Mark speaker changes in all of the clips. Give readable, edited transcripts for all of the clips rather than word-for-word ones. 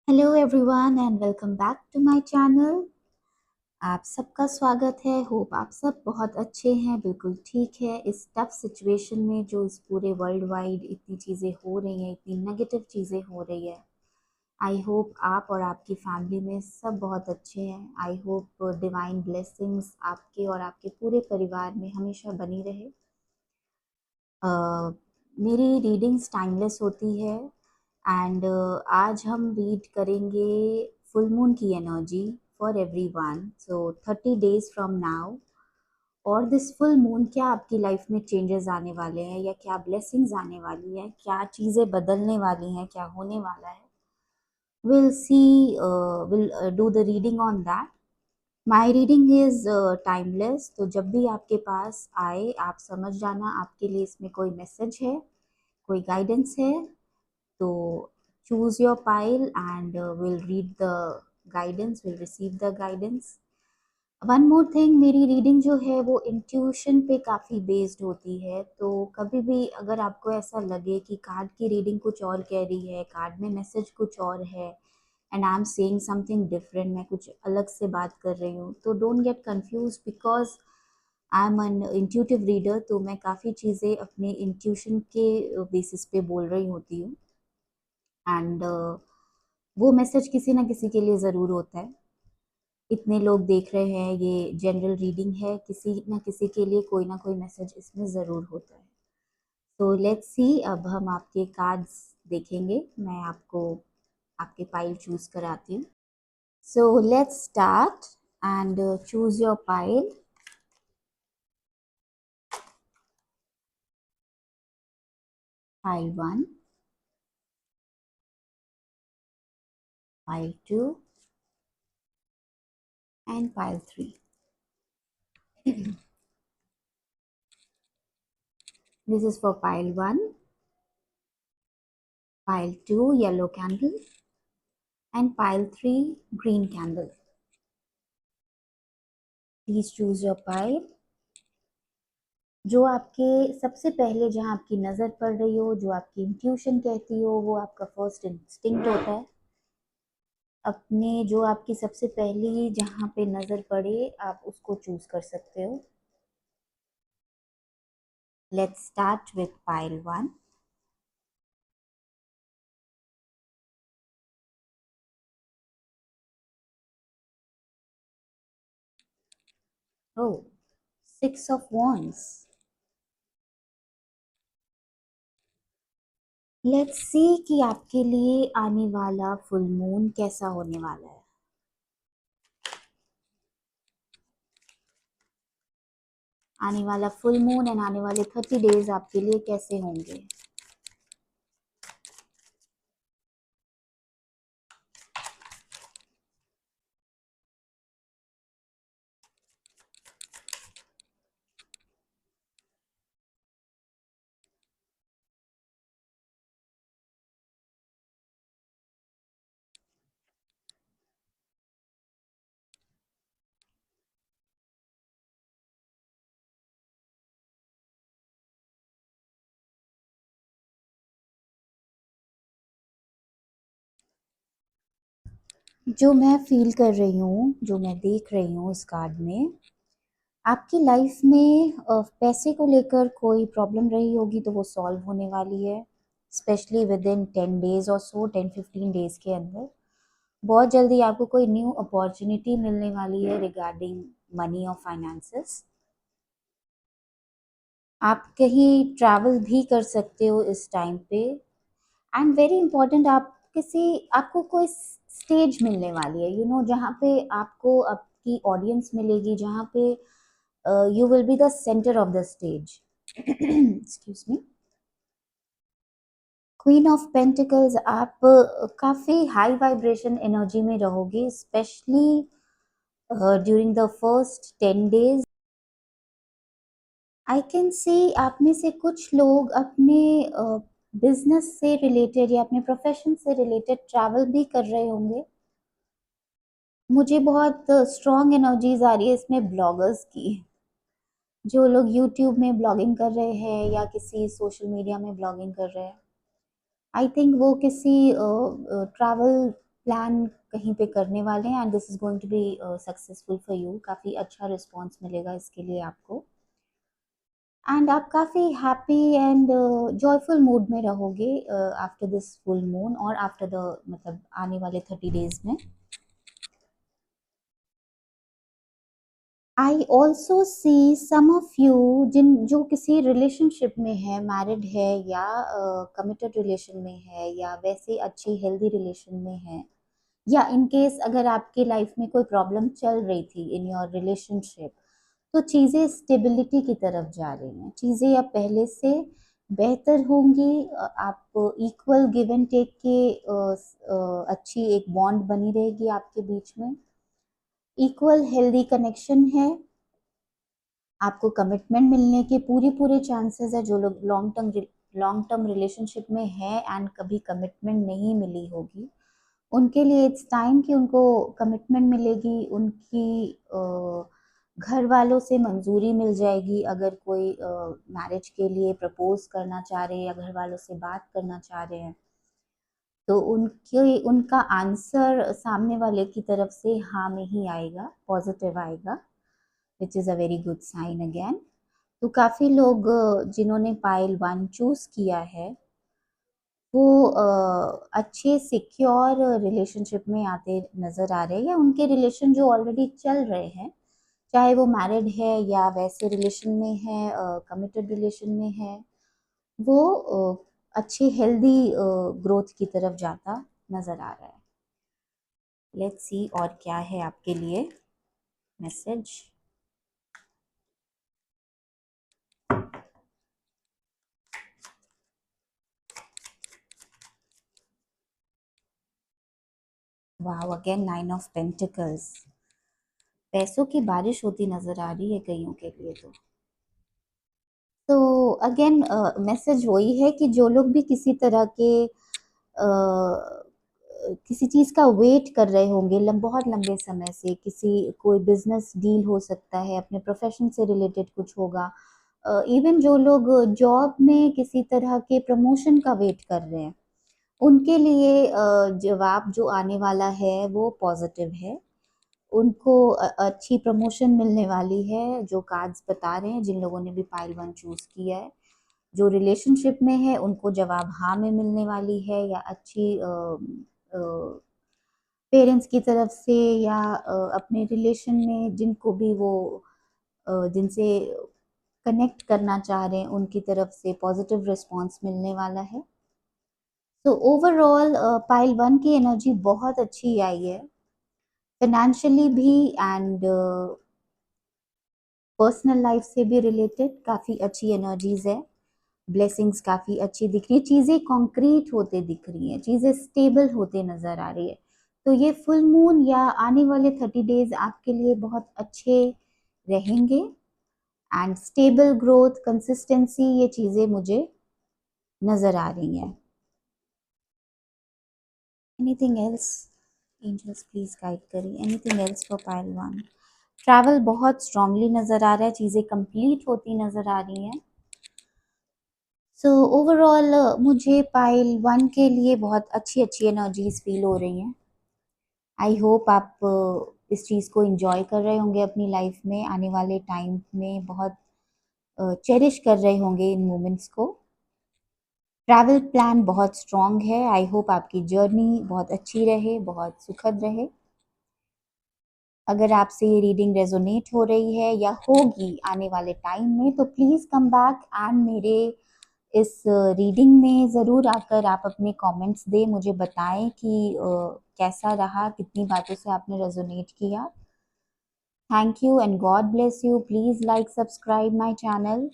Speaker 1: Hello everyone and welcome back to my channel. आप सबका स्वागत है। होप आप सब बहुत अच्छे हैं, बिल्कुल ठीक है। इस टफ सिचुएशन में जो इस पूरे वर्ल्ड वाइड इतनी चीज़ें हो रही हैं, इतनी नेगेटिव चीज़ें हो रही है, आई होप आप और आपकी फैमिली में सब बहुत अच्छे हैं। आई होप डिवाइन ब्लेसिंग्स आपके और आपके पूरे परिवार में हमेशा बनी रहे। मेरी रीडिंग्स टाइमलेस होती है एंड आज हम रीड करेंगे फुल मून की energy for everyone. So 30 days from now और दिस फुल मून, क्या आपकी लाइफ में चेंजेस आने वाले हैं या क्या ब्लेसिंग्स आने वाली है, क्या चीज़ें बदलने वाली हैं, क्या होने वाला है। Will see, will do the reading on that. My reading is timeless, तो जब भी आपके पास आए आप समझ जाना आपके लिए इसमें कोई मैसेज है, कोई गाइडेंस है। तो choose your pile and we'll read the guidance, we'll receive the guidance. One more thing, मेरी रीडिंग जो है वो इंट्यूशन पे काफ़ी बेस्ड होती है। तो कभी भी अगर आपको ऐसा लगे कि कार्ड की रीडिंग कुछ और कह रही है, कार्ड में मैसेज कुछ और है and I am saying something different, मैं कुछ अलग से बात कर रही हूँ, तो don't get confuse because I am an intuitive reader. तो मैं काफ़ी चीज़ें अपने इंट्यूशन के बेसिस पे बोल रही होती हूँ एंड वो मैसेज किसी ना किसी के लिए ज़रूर होता है। इतने लोग देख रहे हैं, ये जनरल रीडिंग है, किसी ना किसी के लिए कोई ना कोई मैसेज इसमें ज़रूर होता है। तो लेट्स सी, अब हम आपके कार्ड्स देखेंगे। मैं आपको आपके पाइल चूज कराती हूँ। So let's start and choose your pile. Pile 1, pile 2 and pile 3। This is for pile 1, pile 2 yellow candle and pile 3 green candle. Please choose your pile। जो आपके सबसे पहले, जहाँ आपकी नज़र पड़ रही हो, जो आपकी इंट्यूशन कहती हो, वो आपका फर्स्ट इंस्टिंक्ट होता है। अपने जो आपकी सबसे पहली जहाँ पे नज़र पड़े आप उसको चूज कर सकते हो। Let's start with pile 1। Oh, 6 of Wands। Let's see कि आपके लिए आने वाला फुल मून कैसा होने वाला है। आने वाला फुल मून एंड आने वाले 30 days आपके लिए कैसे होंगे। जो मैं फील कर रही हूँ, जो मैं देख रही हूँ इस कार्ड में, आपकी लाइफ में पैसे को लेकर कोई प्रॉब्लम रही होगी तो वो सॉल्व होने वाली है, स्पेशली विद इन 10 days और सो 10-15 days के अंदर। बहुत जल्दी आपको कोई न्यू अपॉर्चुनिटी मिलने वाली है रिगार्डिंग मनी और फाइनेंसेस। आप कहीं ट्रैवल भी कर सकते हो इस टाइम पे एंड वेरी इंपॉर्टेंट, आपको कोई स्टेज मिलने वाली है, जहाँ पे आपको आपकी ऑडियंस मिलेगी, जहाँ पे you will be the centre of the stage. Excuse me. Queen of pentacles, आप काफ़ी हाई वाइब्रेशन एनर्जी में रहोगे, specially during the first 10 days। I can see आप में से कुछ लोग अपने बिजनेस से रिलेटेड या अपने प्रोफेशन से रिलेटेड ट्रैवल भी कर रहे होंगे। मुझे बहुत स्ट्रॉन्ग एनर्जीज आ रही है इसमें ब्लॉगर्स की। जो लोग यूट्यूब में ब्लॉगिंग कर रहे हैं या किसी सोशल मीडिया में ब्लॉगिंग कर रहे हैं, आई थिंक वो किसी ट्रैवल प्लान कहीं पे करने वाले हैं and this is going to be successful for you. काफ़ी अच्छा रिस्पॉन्स मिलेगा इसके लिए आपको एंड आप काफ़ी हैप्पी एंड जॉयफुल मूड में रहोगे आफ्टर दिस फुल मून और आफ्टर द मतलब आने वाले 30 डेज में। I also see some of you जिन जो किसी रिलेशनशिप में है, मैरिड है या कमिटेड रिलेशन में है या वैसे अच्छी हेल्दी रिलेशन में है, या इन केस अगर आपके लाइफ में कोई प्रॉब्लम चल रही थी इन योर रिलेशनशिप, तो चीज़ें स्टेबिलिटी की तरफ जा रही हैं। चीज़ें अब पहले से बेहतर होंगी। आप इक्वल गिव एंड टेक के अच्छी एक बॉन्ड बनी रहेगी आपके बीच में। इक्वल हेल्दी कनेक्शन है। आपको कमिटमेंट मिलने के पूरी पूरे चांसेस है। जो लोग लॉन्ग टर्म रिलेशनशिप में है एंड कभी कमिटमेंट नहीं मिली होगी, उनके लिए इट्स टाइम कि उनको कमिटमेंट मिलेगी। उनकी घर वालों से मंजूरी मिल जाएगी। अगर कोई मैरिज के लिए प्रपोज करना चाह रहे हैं या घर वालों से बात करना चाह रहे हैं, तो उनके उनका आंसर सामने वाले की तरफ से हाँ में ही आएगा, पॉजिटिव आएगा, which is a very good sign again. तो काफ़ी लोग जिन्होंने पाइल 1 चूज़ किया है, वो अच्छे सिक्योर रिलेशनशिप में आते नज़र आ रहे हैं, या उनके रिलेशन जो ऑलरेडी चल रहे हैं, चाहे वो मैरिड है या वैसे रिलेशन में है, कमिटेड रिलेशन में है, वो अच्छे हेल्दी ग्रोथ की तरफ जाता नज़र आ रहा है। लेट्स सी और क्या है आपके लिए message. Wow, again 9 of pentacles. पैसों की बारिश होती नज़र आ रही है कईयों के लिए तो अगेन मैसेज वही है कि जो लोग भी किसी तरह के किसी चीज़ का वेट कर रहे होंगे बहुत लंबे समय से, किसी कोई बिजनेस डील हो सकता है, अपने प्रोफेशन से रिलेटेड कुछ होगा, इवन जो लोग जॉब में किसी तरह के प्रमोशन का वेट कर रहे हैं, उनके लिए जवाब जो आने वाला है वो पॉजिटिव है। उनको अच्छी प्रमोशन मिलने वाली है, जो कार्ड्स बता रहे हैं जिन लोगों ने भी पाइल 1 चूज़ किया है। जो रिलेशनशिप में है उनको जवाब हाँ में मिलने वाली है, या अच्छी पेरेंट्स की तरफ से या अपने रिलेशन में जिनको भी वो जिनसे कनेक्ट करना चाह रहे हैं उनकी तरफ से पॉजिटिव रिस्पांस मिलने वाला है। तो ओवरऑल पाइल 1 की एनर्जी बहुत अच्छी आई है, फाइनेंशियली भी एंड पर्सनल लाइफ से भी रिलेटेड काफ़ी अच्छी एनर्जीज है। ब्लेसिंग्स काफ़ी अच्छी दिख रही है, चीज़ें कॉन्क्रीट होते दिख रही हैं, चीज़ें स्टेबल होते नज़र आ रही है। तो ये फुल मून या आने वाले 30 डेज आपके लिए बहुत अच्छे रहेंगे एंड स्टेबल ग्रोथ, कंसिस्टेंसी, ये चीज़ें मुझे नज़र आ रही हैं। Anything else angels please guide करिए, anything else for pile 1। Travel बहुत स्ट्रांगली नज़र आ रहा है, चीज़ें कंप्लीट होती नज़र आ रही हैं। सो ओवरऑल मुझे पाइल 1 के लिए बहुत अच्छी अच्छी एनर्जीज फील हो रही हैं। आई होप आप इस चीज़ को इंजॉय कर रहे होंगे अपनी लाइफ में, आने वाले टाइम में बहुत चेरिश कर रहे होंगे इन मोमेंट्स को। ट्रैवल प्लान बहुत स्ट्रॉन्ग है। आई होप आपकी जर्नी बहुत अच्छी रहे, बहुत सुखद रहे। अगर आपसे ये रीडिंग रेजोनेट हो रही है या होगी आने वाले टाइम में, तो प्लीज़ कम बैक एंड मेरे इस रीडिंग में ज़रूर आकर आप अपने कमेंट्स दें, मुझे बताएं कि कैसा रहा, कितनी बातों से आपने रेजोनेट किया। Thank you and God bless you. Please like subscribe my channel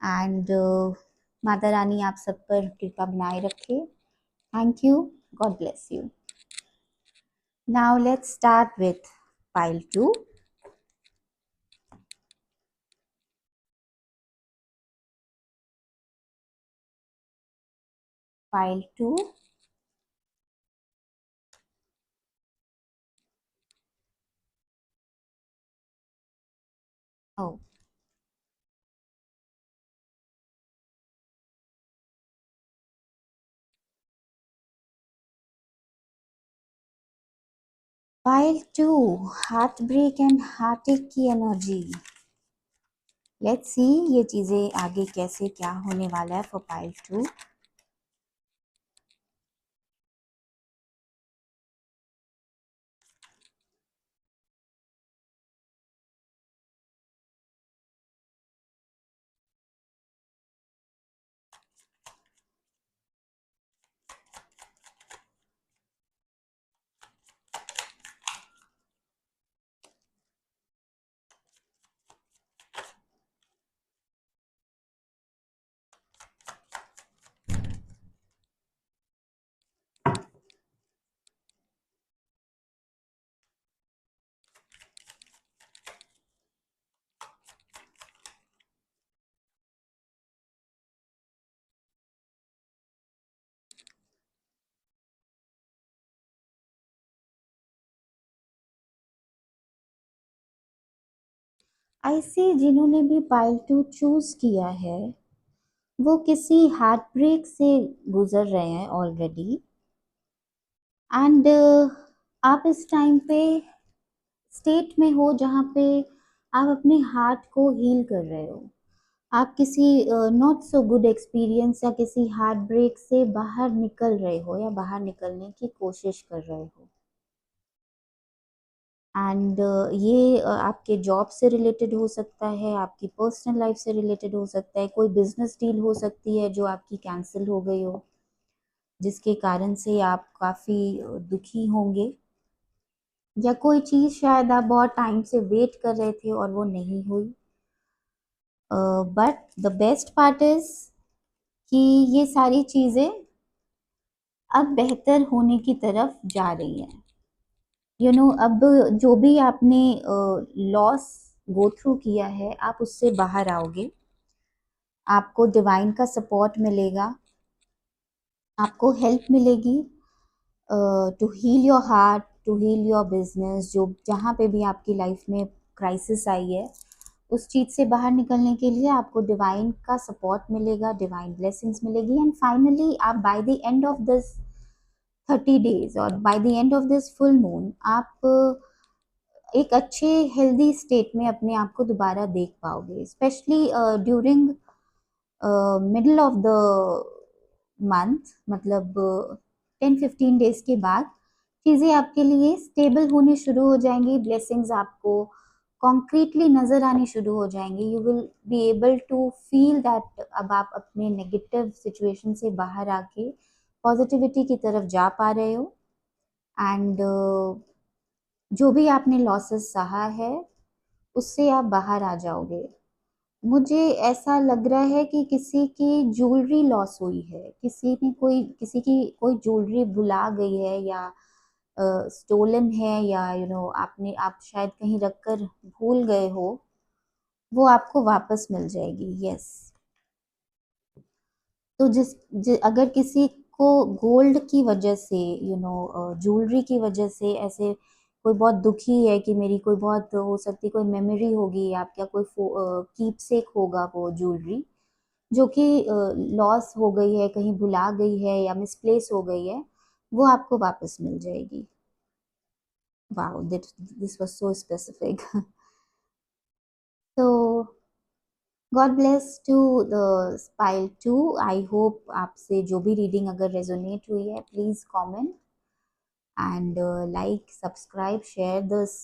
Speaker 1: and Mata Rani आप सब पर कृपा बनाए रखे। Thank you, God bless you. Now let's start with pile 2। Pile 2, oh, pile 2, heartbreak and heartache की energy. Let's see ये चीज़ें आगे कैसे क्या होने वाला है फॉर पाइल 2। ऐसे जिन्होंने भी पाइल 2 चूज किया है वो किसी हार्ट ब्रेक से गुजर रहे हैं ऑलरेडी। एंड आप इस टाइम पे स्टेट में हो जहाँ पे आप अपने हार्ट को हील कर रहे हो। आप किसी नॉट सो गुड एक्सपीरियंस या किसी हार्ट ब्रेक से बाहर निकल रहे हो या बाहर निकलने की कोशिश कर रहे हो। एंड ये आपके जॉब से रिलेटेड हो सकता है, आपकी पर्सनल लाइफ से रिलेटेड हो सकता है, कोई बिजनेस डील हो सकती है जो आपकी कैंसिल हो गई हो, जिसके कारण से आप काफ़ी दुखी होंगे, या कोई चीज़ शायद आप बहुत टाइम से वेट कर रहे थे और वो नहीं हुई। But the best part is कि ये सारी चीज़ें अब बेहतर होने की तरफ जा रही हैं। अब जो भी आपने लॉस गो थ्रू किया है आप उससे बाहर आओगे, आपको डिवाइन का सपोर्ट मिलेगा, आपको हेल्प मिलेगी to heal your heart, to heal your business. जो जहाँ पे भी आपकी लाइफ में क्राइसिस आई है उस चीज़ से बाहर निकलने के लिए आपको डिवाइन का सपोर्ट मिलेगा, डिवाइन ब्लेसिंग्स मिलेगी। एंड फाइनली आप by the end of this 30 days और by the end of this full moon आप एक अच्छे हेल्दी स्टेट में अपने आप को दोबारा देख पाओगे, specially during middle of the month, मतलब 10-15 डेज के बाद चीज़ें आपके लिए स्टेबल होने शुरू हो जाएंगी, ब्लेसिंग्स आपको कॉन्क्रीटली नज़र आनी शुरू हो जाएंगी। You will be able to feel that अब आप अपने नेगेटिव सिचुएशन से बाहर आके पॉजिटिविटी की तरफ जा पा रहे हो। एंड जो भी आपने लॉसेस सहा है उससे आप बाहर आ जाओगे। मुझे ऐसा लग रहा है कि किसी की ज्वेलरी लॉस हुई है, किसी की कोई ज्वेलरी भुला गई है या स्टोलन है, या आपने आप शायद कहीं रखकर भूल गए हो, वो आपको वापस मिल जाएगी। यस। तो अगर किसी को गोल्ड की वजह से ज्वेलरी की वजह से ऐसे कोई बहुत दुखी है कि मेरी कोई बहुत हो सकती कोई मेमोरी होगी आपका, कोई कीपसेक होगा वो ज्वेलरी जो कि लॉस हो गई है, कहीं भुला गई है या मिसप्लेस हो गई है, वो आपको वापस मिल जाएगी। Wow, this was so specific. तो God bless to the pile 2। I hope आपसे जो भी रीडिंग अगर रेजोनेट हुई है please comment and like, subscribe, share this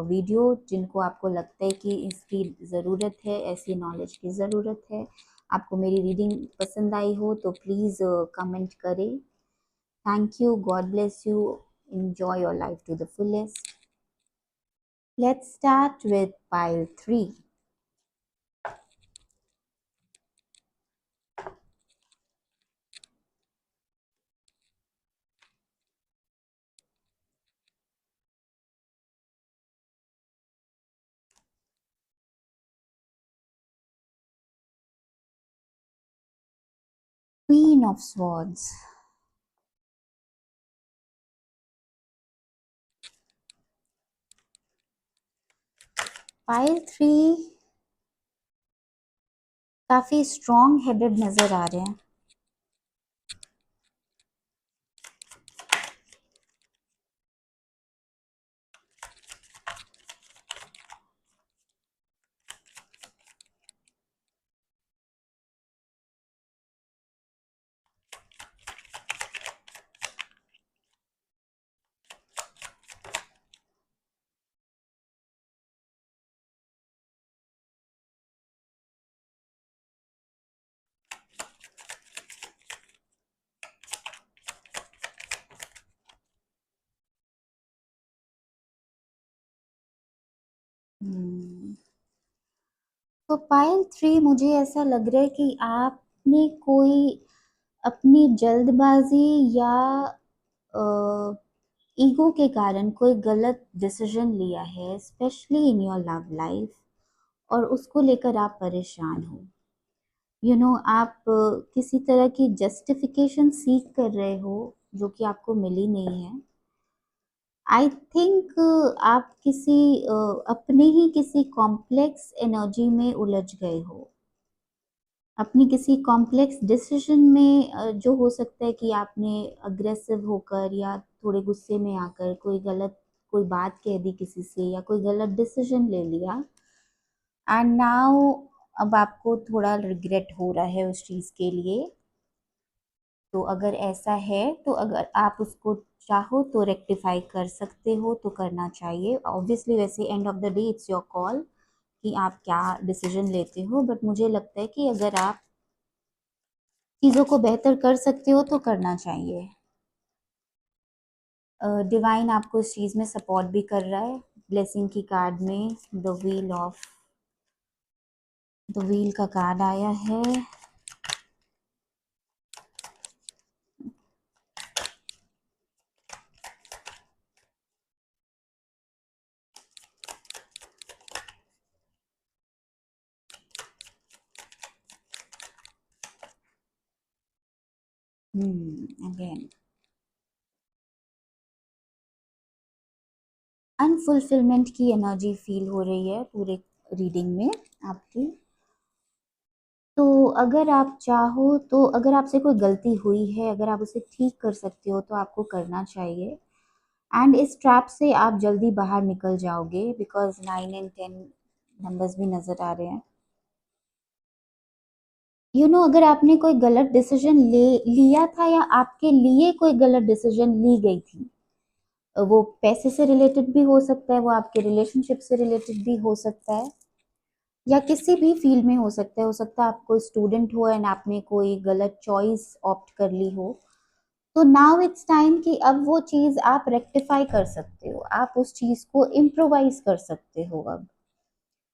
Speaker 1: video जिनको आपको लगता है कि इसकी ज़रूरत है, ऐसी नॉलेज की ज़रूरत है। आपको मेरी रीडिंग पसंद आई हो तो प्लीज़ कमेंट करें। Thank you, God bless you, enjoy your life to the fullest. Let's start with pile 3. Queen of Swords. Pile 3 काफी स्ट्रॉन्ग हेडेड नजर आ रहे हैं। हम्म, तो पायल 3 मुझे ऐसा लग रहा है कि आपने कोई अपनी जल्दबाजी या ईगो के कारण कोई गलत डिसीजन लिया है, specially in your love life, और उसको लेकर आप परेशान हो। आप किसी तरह की जस्टिफिकेशन सीख कर रहे हो जो कि आपको मिली नहीं है। आई थिंक आप किसी अपने ही किसी कॉम्प्लेक्स एनर्जी में उलझ गए हो, अपनी किसी कॉम्प्लेक्स डिसीजन में, जो हो सकता है कि आपने अग्रेसिव होकर या थोड़े गुस्से में आकर कोई बात कह दी किसी से, या कोई गलत डिसीजन ले लिया, एंड नाउ अब आपको थोड़ा रिग्रेट हो रहा है उस चीज़ के लिए। तो अगर ऐसा है, तो अगर आप उसको चाहो तो रेक्टिफाई कर सकते हो, तो करना चाहिए ऑब्वियसली। वैसे end of the day it's your call कि आप क्या डिसीजन लेते हो, बट मुझे लगता है कि अगर आप चीज़ों को बेहतर कर सकते हो तो करना चाहिए। डिवाइन आपको इस चीज़ में सपोर्ट भी कर रहा है। ब्लेसिंग की कार्ड में द व्हील का कार्ड आया है। अगेन अनफुलफिलमेंट की एनर्जी फील हो रही है पूरे रीडिंग में आपकी। तो अगर आप चाहो तो, अगर आपसे कोई गलती हुई है, अगर आप उसे ठीक कर सकते हो तो आपको करना चाहिए। एंड इस ट्रैप से आप जल्दी बाहर निकल जाओगे, बिकॉज 9 एंड 10 नंबर्स भी नज़र आ रहे हैं। अगर आपने कोई गलत डिसीजन ले लिया था, या आपके लिए कोई गलत डिसीजन ली गई थी, वो पैसे से रिलेटेड भी हो सकता है, वो आपके रिलेशनशिप से रिलेटेड भी हो सकता है, या किसी भी फील्ड में हो सकता है आप कोई स्टूडेंट हो एंड आपने कोई गलत चॉइस ऑप्ट कर ली हो। तो नाउ इट्स टाइम कि अब वो चीज़ आप रेक्टिफाई कर सकते हो, आप उस चीज़ को इम्प्रोवाइज कर सकते हो। अब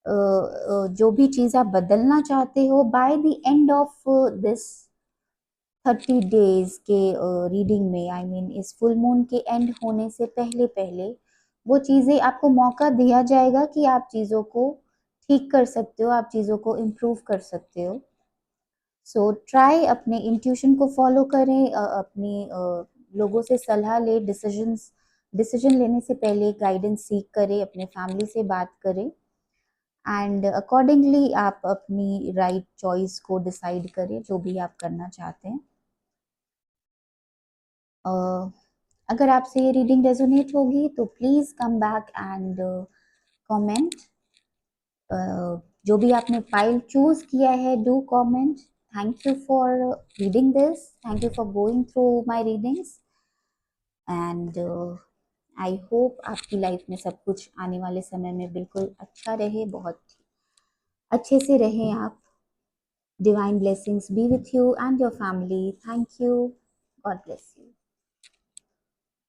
Speaker 1: जो भी चीज़ आप बदलना चाहते हो, by the end of this 30 days के रीडिंग में, आई मीन इस फुल मून के एंड होने से पहले पहले, वो चीज़ें आपको मौका दिया जाएगा कि आप चीज़ों को ठीक कर सकते हो, आप चीज़ों को इम्प्रूव कर सकते हो। सो ट्राई अपने इंट्यूशन को फॉलो करें, अपने लोगों से सलाह ले, डिसीजन लेने से पहले गाइडेंस सीख करें, अपने फैमिली से बात करें, एंड अकॉर्डिंगली आप अपनी राइट चॉइस को डिसाइड करें जो भी आप करना चाहते हैं। अगर आपसे ये रीडिंग रेजोनेट होगी तो please come back and comment. जो भी आपने फाइल चूज किया है, do comment. Thank you for reading this, thank you for going through my readings, and I hope आपकी लाइफ में सब कुछ आने वाले समय में बिल्कुल अच्छा रहे, बहुत अच्छे से रहें आप। Divine blessings B with you and your family. Thank you. God bless you.